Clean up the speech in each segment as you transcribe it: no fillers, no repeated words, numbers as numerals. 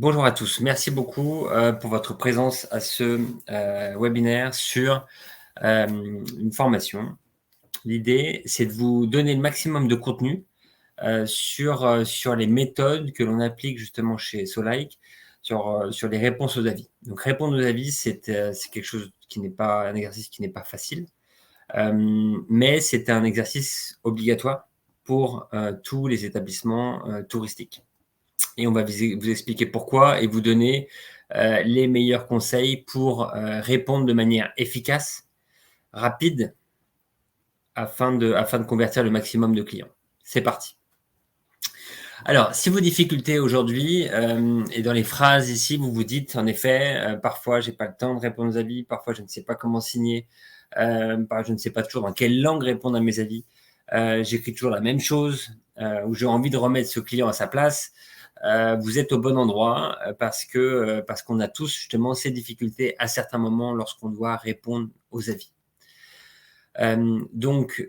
Bonjour à tous. Merci beaucoup pour votre présence à ce webinaire sur une formation. L'idée, c'est de vous donner le maximum de contenu sur les méthodes que l'on applique justement chez Solike sur les réponses aux avis. Donc, répondre aux avis, c'est quelque chose qui n'est pas un exercice qui n'est pas facile, mais c'est un exercice obligatoire pour tous les établissements touristiques. Et on va vous expliquer pourquoi et vous donner les meilleurs conseils pour répondre de manière efficace, rapide, afin de convertir le maximum de clients. C'est parti. Alors, si vos difficultés aujourd'hui, et dans les phrases ici, vous vous dites en effet, parfois j'ai pas le temps de répondre aux avis, parfois je ne sais pas comment signer, je ne sais pas toujours dans quelle langue répondre à mes avis, j'écris toujours la même chose, ou j'ai envie de remettre ce client à sa place. Vous êtes au bon endroit parce qu'on a tous justement ces difficultés à certains moments lorsqu'on doit répondre aux avis. Donc,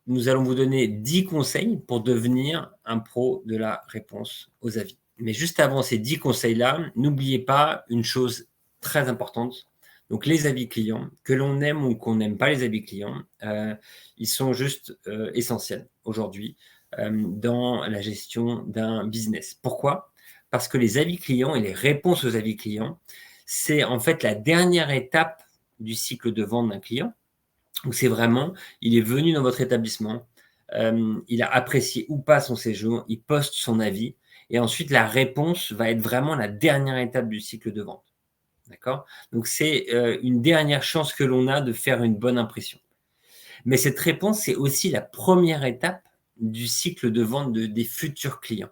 nous allons vous donner 10 conseils pour devenir un pro de la réponse aux avis. Mais juste avant ces 10 conseils-là, n'oubliez pas une chose très importante. Donc, les avis clients, que l'on aime ou qu'on n'aime pas les avis clients, ils sont juste essentiels aujourd'hui dans la gestion d'un business. Pourquoi? Parce que les avis clients et les réponses aux avis clients, c'est en fait la dernière étape du cycle de vente d'un client. Donc c'est vraiment, il est venu dans votre établissement, il a apprécié ou pas son séjour, il poste son avis et ensuite la réponse va être vraiment la dernière étape du cycle de vente. D'accord? Donc c'est, une dernière chance que l'on a de faire une bonne impression. Mais cette réponse, c'est aussi la première étape du cycle de vente des futurs clients.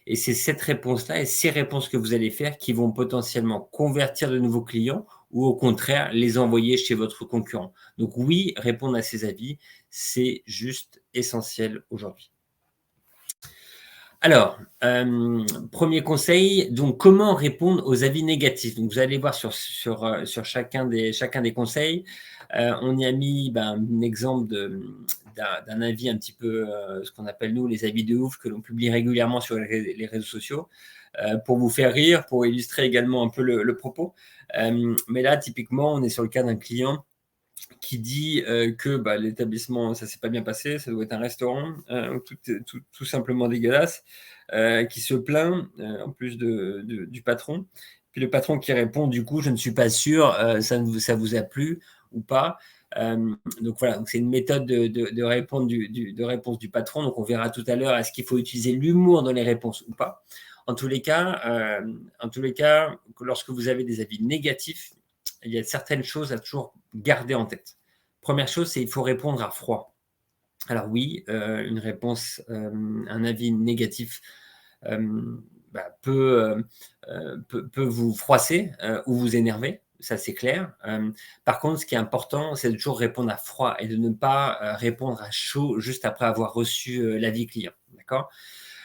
Et c'est cette réponse-là et ces réponses que vous allez faire qui vont potentiellement convertir de nouveaux clients ou au contraire les envoyer chez votre concurrent. Donc oui, répondre à ces avis, c'est juste essentiel aujourd'hui. Alors, premier conseil, donc comment répondre aux avis négatifs? Donc vous allez voir sur chacun des conseils, on y a mis, un exemple d'un avis un petit peu, ce qu'on appelle nous les avis de ouf que l'on publie régulièrement sur les réseaux sociaux, pour vous faire rire, pour illustrer également un peu le propos. Mais là, typiquement, on est sur le cas d'un client qui dit que l'établissement, ça s'est pas bien passé, ça doit être un restaurant, tout simplement dégueulasse, qui se plaint en plus du patron. Puis le patron qui répond, du coup, je ne suis pas sûr, ça vous a plu ou pas. Donc voilà, donc c'est une méthode de réponse du patron. Donc on verra tout à l'heure, est-ce qu'il faut utiliser l'humour dans les réponses ou pas. En tous les cas, lorsque vous avez des avis négatifs, il y a certaines choses à toujours garder en tête. Première chose, c'est il faut répondre à froid. Alors oui, une réponse, un avis négatif peut vous froisser ou vous énerver, ça c'est clair. Par contre, ce qui est important, c'est de toujours répondre à froid et de ne pas répondre à chaud juste après avoir reçu l'avis client. D'accord?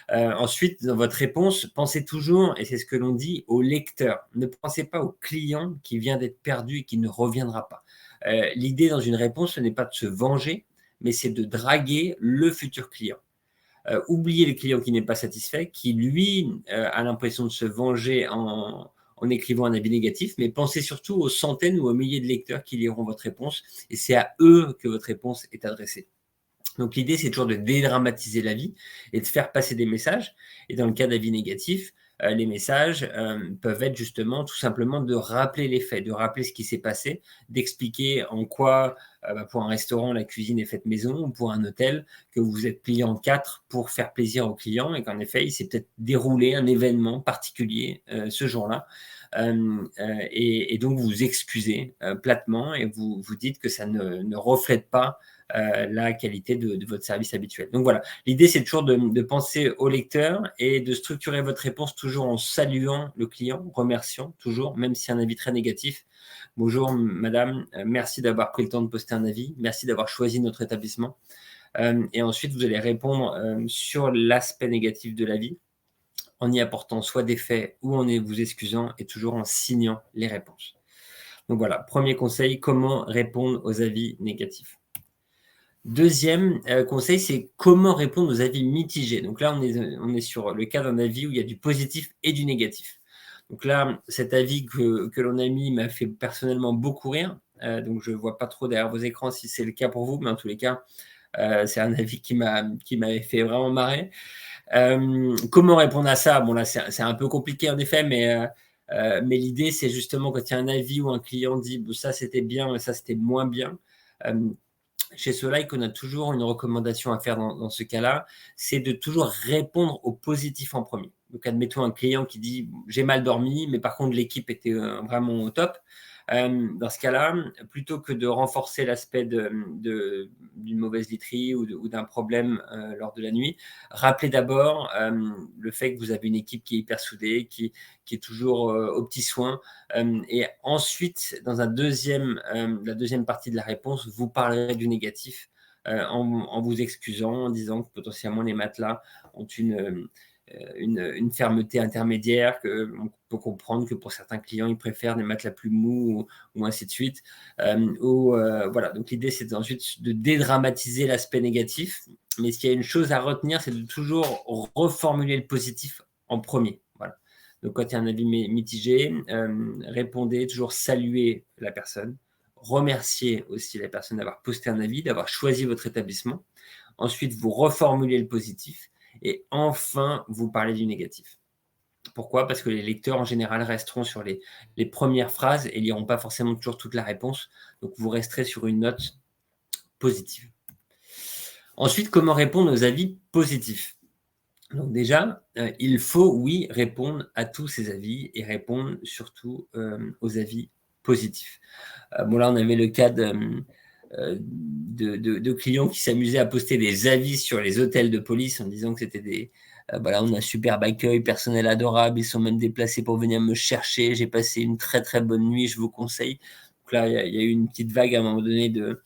Ensuite, dans votre réponse, pensez toujours, et c'est ce que l'on dit, au lecteur. Ne pensez pas au client qui vient d'être perdu et qui ne reviendra pas. L'idée dans une réponse, ce n'est pas de se venger, mais c'est de draguer le futur client. Oubliez le client qui n'est pas satisfait, qui lui a l'impression de se venger en écrivant un avis négatif, mais pensez surtout aux centaines ou aux milliers de lecteurs qui liront votre réponse, et c'est à eux que votre réponse est adressée. Donc l'idée, c'est toujours de dédramatiser la vie et de faire passer des messages. Et dans le cas d'avis négatifs, les messages peuvent être justement tout simplement de rappeler les faits, de rappeler ce qui s'est passé, d'expliquer en quoi, pour un restaurant, la cuisine est faite maison, ou pour un hôtel, que vous vous êtes plié en quatre pour faire plaisir aux clients et qu'en effet, il s'est peut-être déroulé un événement particulier ce jour-là. Et donc, vous vous excusez platement et vous dites que ça ne reflète pas la qualité de votre service habituel. Donc voilà, l'idée c'est toujours de penser au lecteur et de structurer votre réponse toujours en saluant le client, remerciant toujours, même si un avis très négatif. Bonjour madame, merci d'avoir pris le temps de poster un avis, merci d'avoir choisi notre établissement. Et ensuite, vous allez répondre sur l'aspect négatif de l'avis en y apportant soit des faits ou en vous excusant et toujours en signant les réponses. Donc voilà, premier conseil, comment répondre aux avis négatifs. Deuxième conseil, c'est comment répondre aux avis mitigés. Donc là, on est sur le cas d'un avis où il y a du positif et du négatif. Donc là, cet avis que l'on a mis m'a fait personnellement beaucoup rire. Donc je ne vois pas trop derrière vos écrans si c'est le cas pour vous, mais en tous les cas, c'est un avis qui m'avait fait vraiment marrer. Comment répondre à ça? Bon là, c'est un peu compliqué en effet, mais l'idée, c'est justement quand il y a un avis où un client dit ça c'était bien, ça c'était moins bien. Chez Solike, on a toujours une recommandation à faire dans ce cas-là, c'est de toujours répondre au positif en premier. Donc, admettons un client qui dit j'ai mal dormi, mais par contre l'équipe était vraiment au top. Dans ce cas-là, plutôt que de renforcer l'aspect d'une mauvaise literie ou d'un problème lors de la nuit, rappelez d'abord le fait que vous avez une équipe qui est hyper soudée, qui est toujours aux petits soins. Et ensuite, dans la deuxième partie de la réponse, vous parlerez du négatif en vous excusant, en disant que potentiellement les matelas ont une fermeté intermédiaire, qu'on peut comprendre que pour certains clients, ils préfèrent des matelas plus mous ou ainsi de suite. Voilà. Donc l'idée, c'est ensuite de dédramatiser l'aspect négatif. Mais s'il y a une chose à retenir, c'est de toujours reformuler le positif en premier. Voilà. Donc quand il y a un avis mitigé, répondez, toujours saluer la personne, remercier aussi la personne d'avoir posté un avis, d'avoir choisi votre établissement. Ensuite, vous reformulez le positif et enfin, vous parlez du négatif. Pourquoi? Parce que les lecteurs, en général, resteront sur les premières phrases et liront pas forcément toujours toute la réponse. Donc, vous resterez sur une note positive. Ensuite, comment répondre aux avis positifs? Donc déjà, il faut, oui, répondre à tous ces avis et répondre surtout aux avis positifs. Bon, là, on avait le cas de clients qui s'amusaient à poster des avis sur les hôtels de police en disant que c'était voilà, on a un superbe accueil, personnel adorable, ils sont même déplacés pour venir me chercher, j'ai passé une très très bonne nuit, je vous conseille. Donc là, il y a eu une petite vague à un moment donné de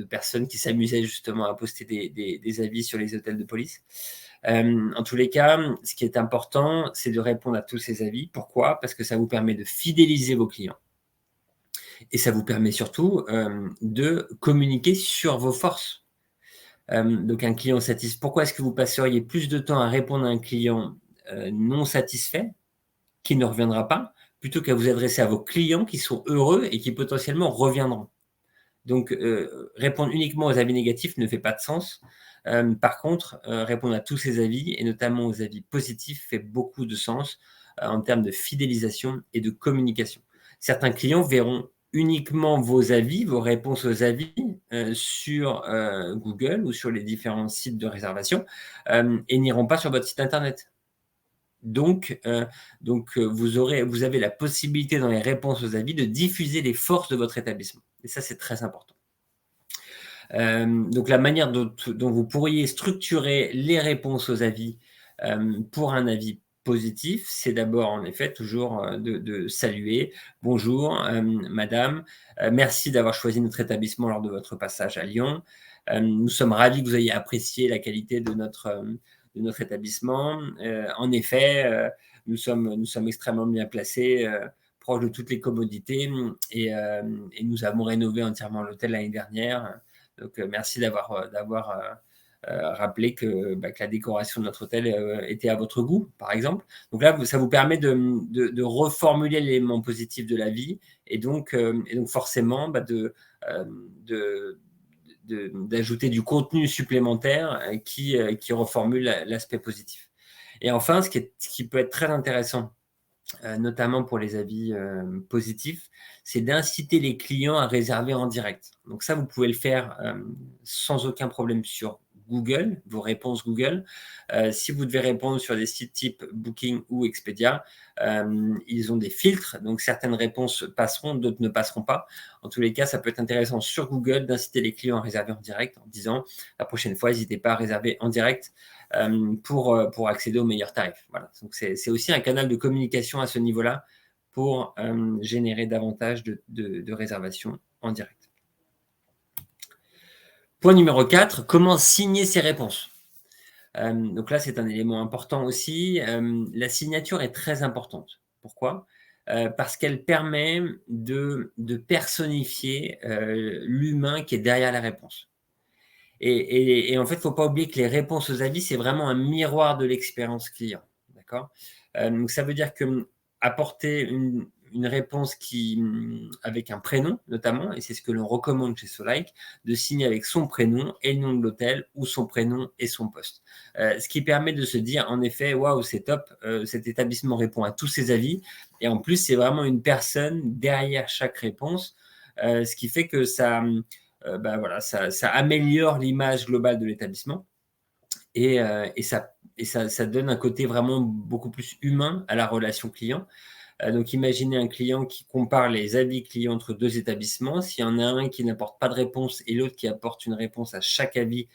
personnes qui s'amusaient justement à poster des avis sur les hôtels de police. En tous les cas, ce qui est important, c'est de répondre à tous ces avis. Pourquoi? Parce que ça vous permet de fidéliser vos clients. Et ça vous permet surtout de communiquer sur vos forces. Donc un client satisfait. Pourquoi est-ce que vous passeriez plus de temps à répondre à un client non satisfait, qui ne reviendra pas, plutôt qu'à vous adresser à vos clients qui sont heureux et qui potentiellement reviendront? Donc répondre uniquement aux avis négatifs ne fait pas de sens. Par contre, répondre à tous ces avis, et notamment aux avis positifs, fait beaucoup de sens en termes de fidélisation et de communication. Certains clients verront uniquement vos avis, vos réponses aux avis sur Google ou sur les différents sites de réservation et n'iront pas sur votre site internet. Donc vous avez la possibilité dans les réponses aux avis de diffuser les forces de votre établissement. Et ça, c'est très important. Donc la manière dont vous pourriez structurer les réponses aux avis pour un avis positif, c'est d'abord en effet toujours de saluer. Bonjour madame, merci d'avoir choisi notre établissement lors de votre passage à Lyon. Nous sommes ravis que vous ayez apprécié la qualité de notre établissement. En effet, nous sommes extrêmement bien placés, proches de toutes les commodités et nous avons rénové entièrement l'hôtel l'année dernière. Donc, merci d'avoir rappelé que la décoration de notre hôtel était à votre goût, par exemple. Donc là, ça vous permet de reformuler l'élément positif de la vie et donc forcément d'ajouter du contenu supplémentaire qui reformule l'aspect positif. Et enfin, ce qui peut être très intéressant, notamment pour les avis positifs, c'est d'inciter les clients à réserver en direct. Donc ça, vous pouvez le faire sans aucun problème sur Google, vos réponses Google. Si vous devez répondre sur des sites type Booking ou Expedia, ils ont des filtres, donc certaines réponses passeront, d'autres ne passeront pas. En tous les cas, ça peut être intéressant sur Google d'inciter les clients à réserver en direct en disant la prochaine fois, n'hésitez pas à réserver en direct pour accéder aux meilleurs tarifs. Voilà. Donc c'est aussi un canal de communication à ce niveau-là pour générer davantage de réservations en direct. Point numéro 4, comment signer ses réponses? Donc là, c'est un élément important aussi. La signature est très importante. Pourquoi? Parce qu'elle permet de personnifier l'humain qui est derrière la réponse. Et en fait, il ne faut pas oublier que les réponses aux avis, c'est vraiment un miroir de l'expérience client. D'accord? Donc ça veut dire que apporter une réponse avec un prénom notamment, et c'est ce que l'on recommande chez Solike, de signer avec son prénom et le nom de l'hôtel, ou son prénom et son poste. Ce qui permet de se dire, en effet, waouh, c'est top, cet établissement répond à tous ses avis, et en plus, c'est vraiment une personne derrière chaque réponse, ce qui fait que voilà, ça améliore l'image globale de l'établissement, et ça donne un côté vraiment beaucoup plus humain à la relation client. Donc, imaginez un client qui compare les avis clients entre deux établissements. S'il y en a un qui n'apporte pas de réponse et l'autre qui apporte une réponse à chaque avis,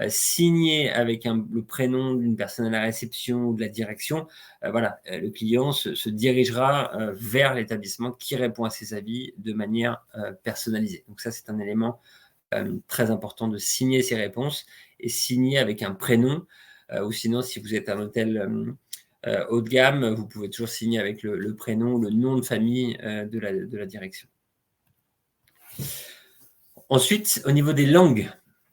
signé avec le prénom d'une personne à la réception ou de la direction, voilà, le client se dirigera vers l'établissement qui répond à ses avis de manière personnalisée. Donc ça, c'est un élément très important de signer ses réponses, et signer avec un prénom, ou sinon, si vous êtes un hôtel haut de gamme, vous pouvez toujours signer avec le prénom, le nom de famille de la direction. Ensuite, au niveau des langues,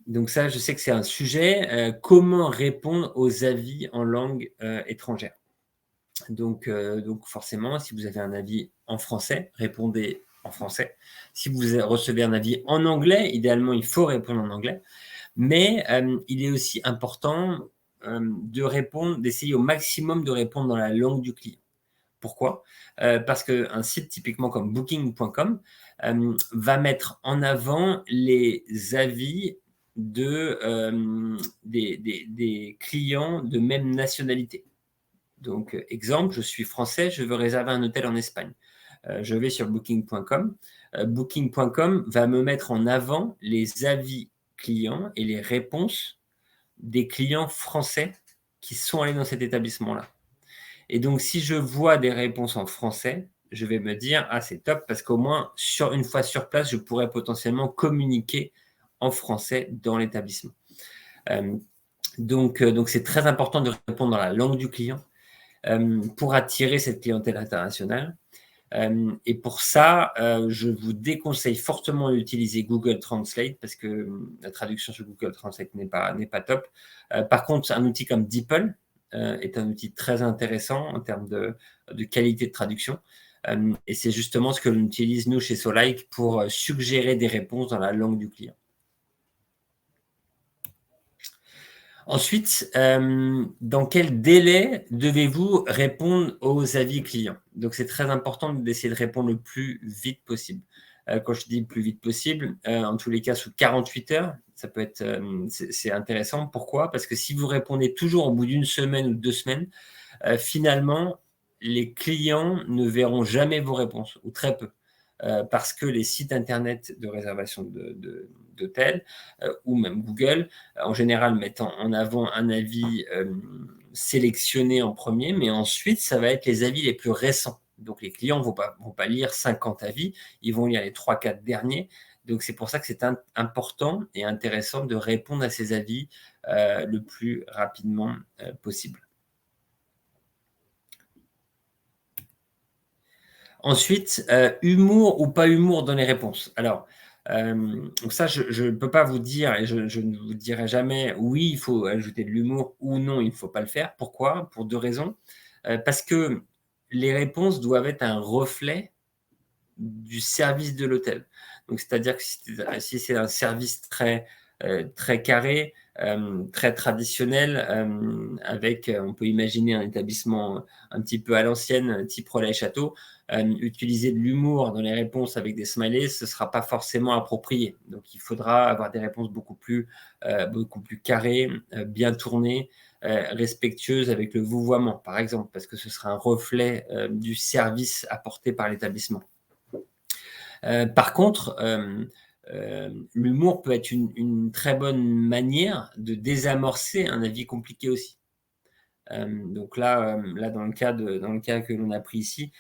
donc ça, je sais que c'est un sujet, comment répondre aux avis en langue étrangère. Donc forcément, si vous avez un avis en français, répondez en français. Si vous recevez un avis en anglais, idéalement, il faut répondre en anglais. Mais il est aussi important d'essayer au maximum de répondre dans la langue du client. Pourquoi? Parce qu'un site typiquement comme Booking.com va mettre en avant les avis des clients de même nationalité. Donc, exemple, je suis français, je veux réserver un hôtel en Espagne. Je vais sur Booking.com. Booking.com va me mettre en avant les avis clients et les réponses des clients français qui sont allés dans cet établissement-là. Et donc, si je vois des réponses en français, je vais me dire, ah, c'est top, parce qu'au moins, une fois sur place, je pourrais potentiellement communiquer en français dans l'établissement. Donc, c'est très important de répondre dans la langue du client pour attirer cette clientèle internationale. Et pour ça, je vous déconseille fortement d'utiliser Google Translate, parce que la traduction sur Google Translate n'est pas top. Par contre, un outil comme DeepL est un outil très intéressant en termes de qualité de traduction. Et c'est justement ce que l'on utilise, nous, chez Solike, pour suggérer des réponses dans la langue du client. Ensuite, dans quel délai devez-vous répondre aux avis clients? Donc, c'est très important d'essayer de répondre le plus vite possible. Quand je dis le plus vite possible, en tous les cas, sous 48 heures, ça peut être, c'est intéressant. Pourquoi? Parce que si vous répondez toujours au bout d'une semaine ou 2 semaines, finalement, les clients ne verront jamais vos réponses, ou très peu. Parce que les sites internet de réservation d'hôtels ou même Google, en général, mettent en avant un avis sélectionné en premier, mais ensuite, ça va être les avis les plus récents. Donc, les clients ne vont pas lire 50 avis, ils vont lire les 3-4 derniers. Donc, c'est pour ça que c'est important et intéressant de répondre à ces avis le plus rapidement possible. Ensuite, humour ou pas humour dans les réponses. Alors, donc ça, je ne peux pas vous dire, et je ne vous dirai jamais, oui, il faut ajouter de l'humour, ou non, il ne faut pas le faire. Pourquoi? Pour 2 raisons. Parce que les réponses doivent être un reflet du service de l'hôtel. Donc, c'est-à-dire que si c'est un service très carré, très traditionnel, avec, on peut imaginer un établissement un petit peu à l'ancienne, type Relais Château, utiliser de l'humour dans les réponses avec des smileys, ce ne sera pas forcément approprié. Donc, il faudra avoir des réponses beaucoup plus carrées, bien tournées, respectueuses avec le vouvoiement, par exemple, parce que ce sera un reflet du service apporté par l'établissement. Par contre, l'humour peut être une très bonne manière de désamorcer un avis compliqué aussi. Donc là, dans le cas que l'on a pris ici,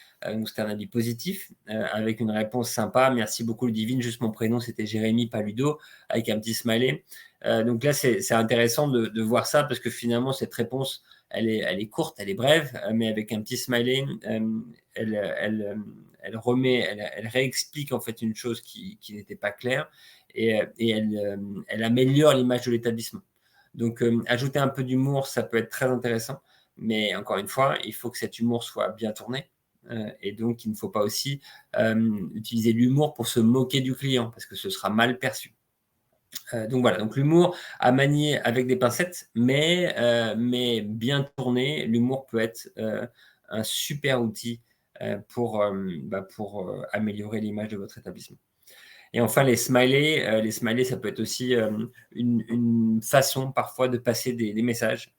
c'était un avis positif avec une réponse sympa. Merci beaucoup Ludivine, juste mon prénom c'était Jérémy, pas Ludo, avec un petit smiley. Donc là, c'est intéressant de voir ça, parce que finalement cette réponse, elle est courte, elle est brève, mais avec un petit smiley, elle réexplique en fait une chose qui n'était pas claire, et elle améliore l'image de l'établissement. Donc, ajouter un peu d'humour, ça peut être très intéressant. Mais encore une fois, il faut que cet humour soit bien tourné. Et donc, il ne faut pas aussi utiliser l'humour pour se moquer du client, parce que ce sera mal perçu. Donc voilà, donc l'humour à manier avec des pincettes, mais bien tourné. L'humour peut être un super outil pour améliorer l'image de votre établissement. Et enfin, les smileys, ça peut être aussi une façon parfois de passer des messages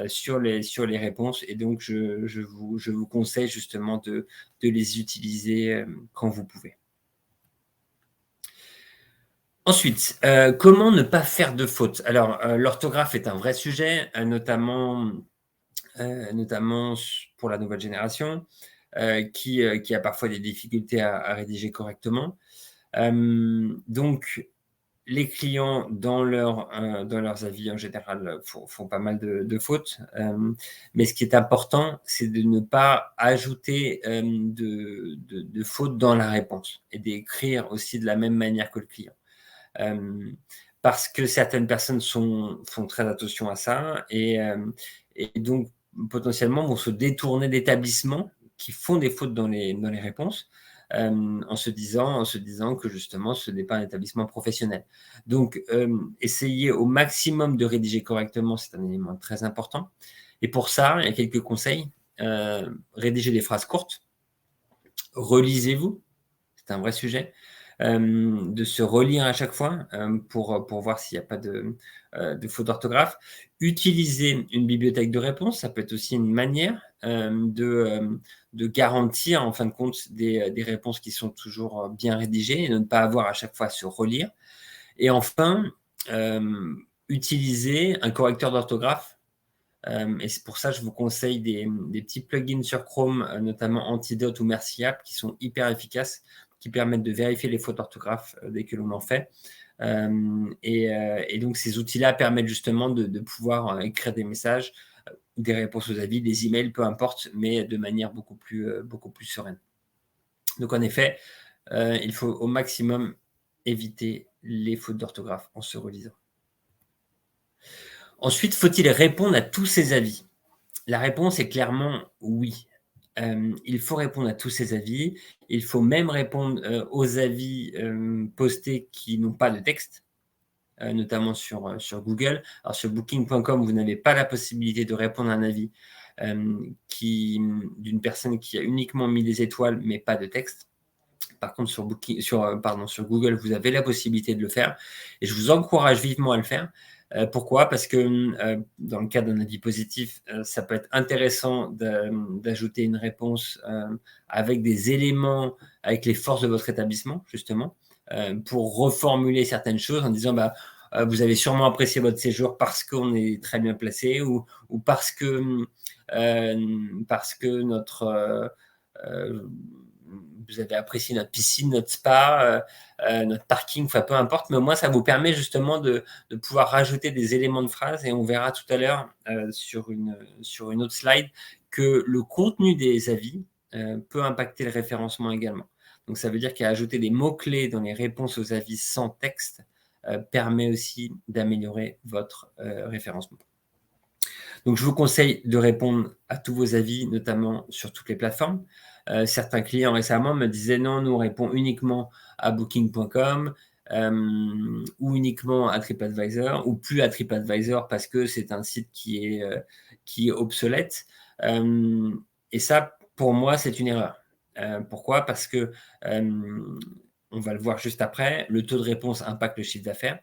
sur les réponses. Et donc, je vous conseille justement de les utiliser quand vous pouvez. Ensuite, comment ne pas faire de fautes? Alors, l'orthographe est un vrai sujet, notamment pour la nouvelle génération, qui a parfois des difficultés à rédiger correctement. Donc les clients dans leurs avis en général font pas mal de fautes, mais ce qui est important, c'est de ne pas ajouter, de fautes dans la réponse et d'écrire aussi de la même manière que le client. Parce que certaines personnes font très attention à ça et donc potentiellement vont se détourner d'établissements qui font des fautes dans les réponses, en se disant que justement ce n'est pas un établissement professionnel. Donc, essayer au maximum de rédiger correctement, c'est un élément très important. Et pour ça, il y a quelques conseils. Rédigez des phrases courtes. Relisez-vous, c'est un vrai sujet. De se relire à chaque fois pour voir s'il n'y a pas de faute d'orthographe. Utiliser une bibliothèque de réponses, ça peut être aussi une manière de garantir en fin de compte des réponses qui sont toujours bien rédigées et de ne pas avoir à chaque fois à se relire. Et enfin, utiliser un correcteur d'orthographe. Et c'est pour ça que je vous conseille des petits plugins sur Chrome, notamment Antidote ou Merci App, qui sont hyper efficaces, qui permettent de vérifier les fautes d'orthographe dès que l'on en fait. Et donc, ces outils-là permettent justement de pouvoir écrire des messages, des réponses aux avis, des emails, peu importe, mais de manière beaucoup plus sereine. Donc, en effet, il faut au maximum éviter les fautes d'orthographe en se relisant. Ensuite, faut-il répondre à tous ces avis? La réponse est clairement oui. Il faut répondre à tous ces avis. Il faut même répondre aux avis postés qui n'ont pas de texte, notamment sur Google. Alors sur Booking.com, vous n'avez pas la possibilité de répondre à un avis d'une personne qui a uniquement mis des étoiles mais pas de texte. Par contre, sur Google, vous avez la possibilité de le faire et je vous encourage vivement à le faire. Pourquoi? Parce que dans le cas d'un avis positif, ça peut être intéressant d'ajouter une réponse avec des éléments, avec les forces de votre établissement, justement, pour reformuler certaines choses en disant vous avez sûrement apprécié votre séjour parce qu'on est très bien placé ou parce que notre vous avez apprécié notre piscine, notre spa, notre parking, enfin peu importe, mais au moins ça vous permet justement de pouvoir rajouter des éléments de phrase et on verra tout à l'heure sur une autre slide que le contenu des avis peut impacter le référencement également. Donc ça veut dire qu'ajouter des mots-clés dans les réponses aux avis sans texte permet aussi d'améliorer votre référencement. Donc, je vous conseille de répondre à tous vos avis, notamment sur toutes les plateformes. Certains clients récemment me disaient non, nous on répond uniquement à Booking.com ou uniquement à TripAdvisor ou plus à TripAdvisor parce que c'est un site qui est obsolète. Et ça, pour moi, c'est une erreur. Pourquoi? Parce que on va le voir juste après, le taux de réponse impacte le chiffre d'affaires.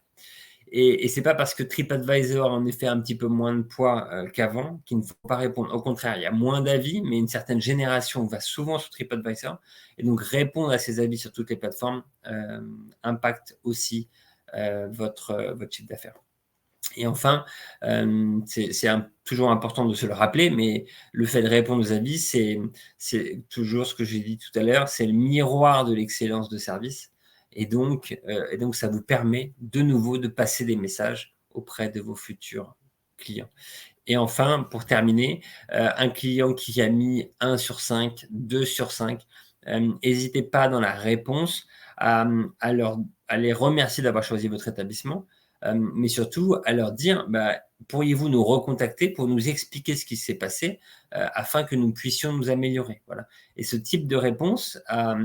Et ce n'est pas parce que TripAdvisor en effet un petit peu moins de poids qu'avant qu'il ne faut pas répondre. Au contraire, il y a moins d'avis, mais une certaine génération va souvent sur TripAdvisor. Et donc, répondre à ces avis sur toutes les plateformes impacte aussi votre chiffre d'affaires. Et enfin, c'est toujours important de se le rappeler, mais le fait de répondre aux avis, c'est toujours ce que j'ai dit tout à l'heure, c'est le miroir de l'excellence de service. Et donc, ça vous permet de nouveau de passer des messages auprès de vos futurs clients. Et enfin, pour terminer, un client qui a mis 1 sur 5, 2 sur 5, n'hésitez pas dans la réponse à les remercier d'avoir choisi votre établissement, mais surtout à leur dire pourriez-vous nous recontacter pour nous expliquer ce qui s'est passé afin que nous puissions nous améliorer. Voilà. Et ce type de réponse à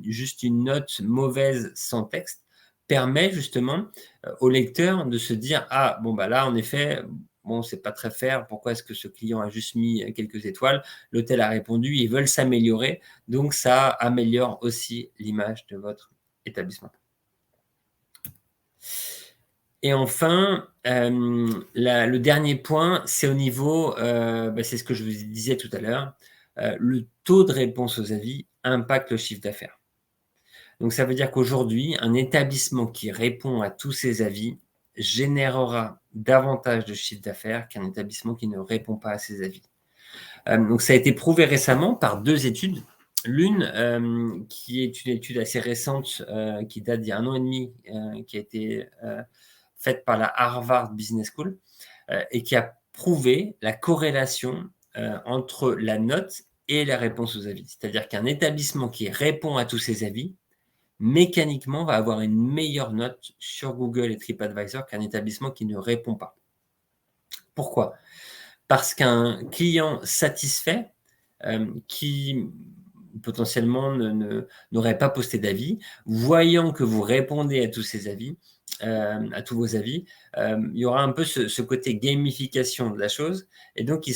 juste une note mauvaise sans texte permet justement au lecteur de se dire « Ah, bon, bah là, en effet, bon, c'est pas très fair. Pourquoi est-ce que ce client a juste mis quelques étoiles? L'hôtel a répondu, ils veulent s'améliorer. Donc, ça améliore aussi l'image de votre établissement. » Et enfin, le dernier point, c'est au niveau, c'est ce que je vous disais tout à l'heure, le taux de réponse aux avis impacte le chiffre d'affaires. Donc, ça veut dire qu'aujourd'hui, un établissement qui répond à tous ses avis générera davantage de chiffre d'affaires qu'un établissement qui ne répond pas à ses avis. Donc, ça a été prouvé récemment par 2 études. L'une, qui est une étude assez récente, qui date d'il y a 1 an et demi, qui a été faite par la Harvard Business School, et qui a prouvé la corrélation entre la note et la réponse aux avis. C'est-à-dire qu'un établissement qui répond à tous ses avis, mécaniquement, va avoir une meilleure note sur Google et TripAdvisor qu'un établissement qui ne répond pas. Pourquoi? Parce qu'un client satisfait, qui potentiellement n'aurait pas posté d'avis, voyant que vous répondez à tous ces avis, à tous vos avis, il y aura un peu ce côté gamification de la chose, et donc ils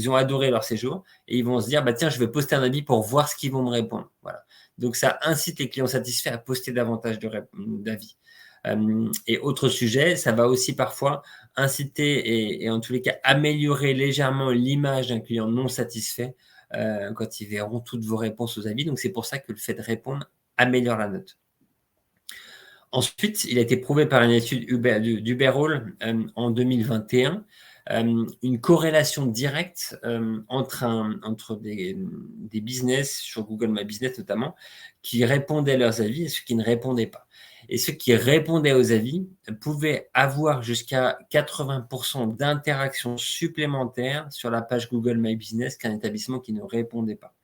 ont adoré leur séjour, et ils vont se dire, bah tiens, je vais poster un avis pour voir ce qu'ils vont me répondre. Voilà. Donc ça incite les clients satisfaits à poster davantage d'avis. Et autre sujet, ça va aussi parfois inciter et en tous les cas améliorer légèrement l'image d'un client non satisfait quand ils verront toutes vos réponses aux avis. Donc, c'est pour ça que le fait de répondre améliore la note. Ensuite, il a été prouvé par une étude d'Uberall en 2021 une corrélation directe entre des business, sur Google My Business notamment, qui répondaient à leurs avis et ceux qui ne répondaient pas. Et ceux qui répondaient aux avis pouvaient avoir jusqu'à 80% d'interactions supplémentaires sur la page Google My Business qu'un établissement qui ne répondait pas.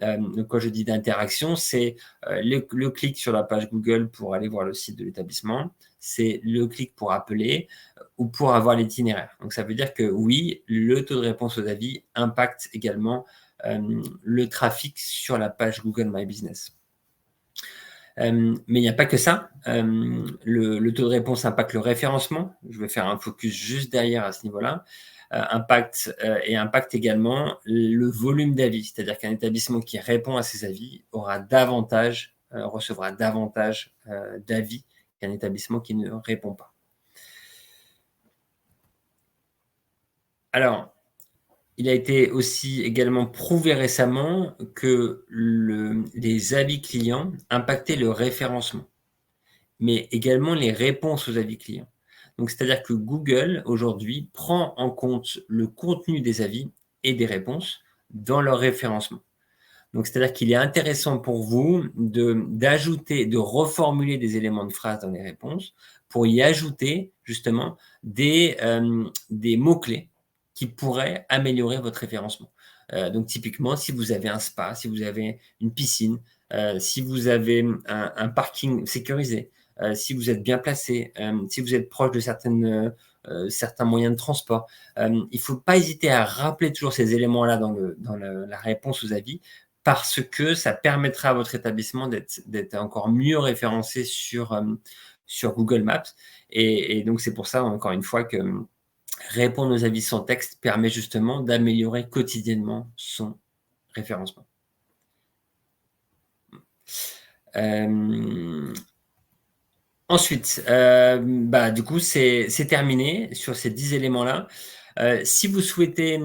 Donc, quand je dis d'interaction, c'est le clic sur la page Google pour aller voir le site de l'établissement, c'est le clic pour appeler ou pour avoir l'itinéraire. Donc, ça veut dire que oui, le taux de réponse aux avis impacte également le trafic sur la page Google My Business. Mais il n'y a pas que ça. Le taux de réponse impacte le référencement. Je vais faire un focus juste derrière à ce niveau-là. Impacte également le volume d'avis. C'est-à-dire qu'un établissement qui répond à ses avis recevra davantage d'avis qu'un établissement qui ne répond pas. Alors, il a été aussi également prouvé récemment que les avis clients impactaient le référencement, mais également les réponses aux avis clients. Donc, c'est-à-dire que Google, aujourd'hui, prend en compte le contenu des avis et des réponses dans leur référencement. Donc, c'est-à-dire qu'il est intéressant pour vous d'ajouter, de reformuler des éléments de phrase dans les réponses pour y ajouter justement des mots-clés qui pourraient améliorer votre référencement. Donc, typiquement, si vous avez un spa, si vous avez une piscine, si vous avez un parking sécurisé, si vous êtes bien placé, si vous êtes proche de certains moyens de transport. Il ne faut pas hésiter à rappeler toujours ces éléments-là dans la réponse aux avis, parce que ça permettra à votre établissement d'être encore mieux référencé sur Google Maps. Et donc, c'est pour ça, encore une fois, que répondre aux avis sans texte permet justement d'améliorer quotidiennement son référencement. Ensuite, du coup, c'est terminé sur ces 10 éléments-là. Si vous souhaitez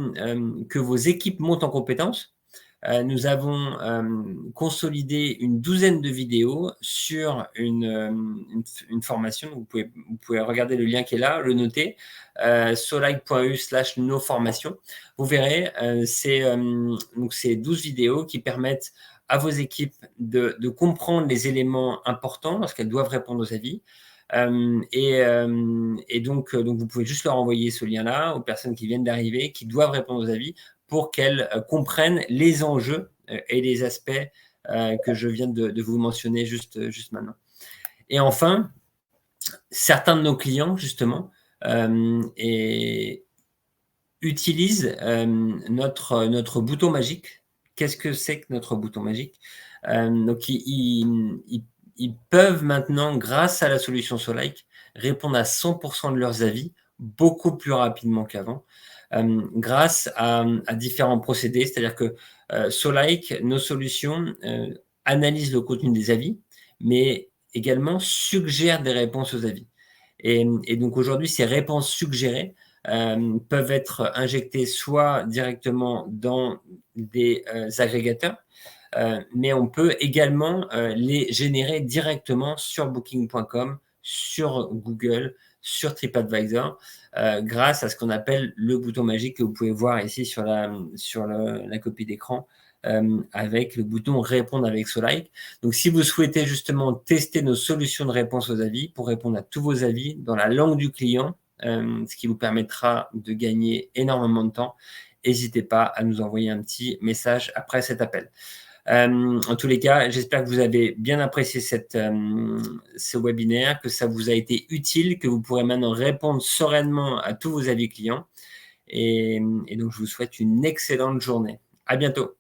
que vos équipes montent en compétences, nous avons consolidé une douzaine de vidéos sur une formation. Vous pouvez regarder le lien qui est là, le noter, solide.eu/nos-formations. Vous verrez, donc c'est 12 vidéos qui permettent à vos équipes de comprendre les éléments importants lorsqu'elles doivent répondre aux avis. Donc, vous pouvez juste leur envoyer ce lien-là aux personnes qui viennent d'arriver, qui doivent répondre aux avis, pour qu'elles comprennent les enjeux et les aspects que je viens de vous mentionner juste maintenant. Et enfin, certains de nos clients, justement, utilisent notre bouton magique. Qu'est-ce que c'est que notre bouton magique? Donc, ils peuvent maintenant, grâce à la solution Solike, répondre à 100% de leurs avis beaucoup plus rapidement qu'avant, grâce à différents procédés. C'est-à-dire que Solike, nos solutions, analysent le contenu des avis, mais également suggèrent des réponses aux avis. Et donc aujourd'hui, ces réponses suggérées peuvent être injectées soit directement dans des agrégateurs, mais on peut également les générer directement sur Booking.com, sur Google, sur TripAdvisor, grâce à ce qu'on appelle le bouton magique que vous pouvez voir ici sur la copie d'écran, avec le bouton répondre avec Solike. Donc, si vous souhaitez justement tester nos solutions de réponse aux avis pour répondre à tous vos avis dans la langue du client, ce qui vous permettra de gagner énormément de temps, n'hésitez pas à nous envoyer un petit message après cet appel. En tous les cas, j'espère que vous avez bien apprécié ce webinaire, que ça vous a été utile, que vous pourrez maintenant répondre sereinement à tous vos avis clients. Et donc, je vous souhaite une excellente journée. À bientôt.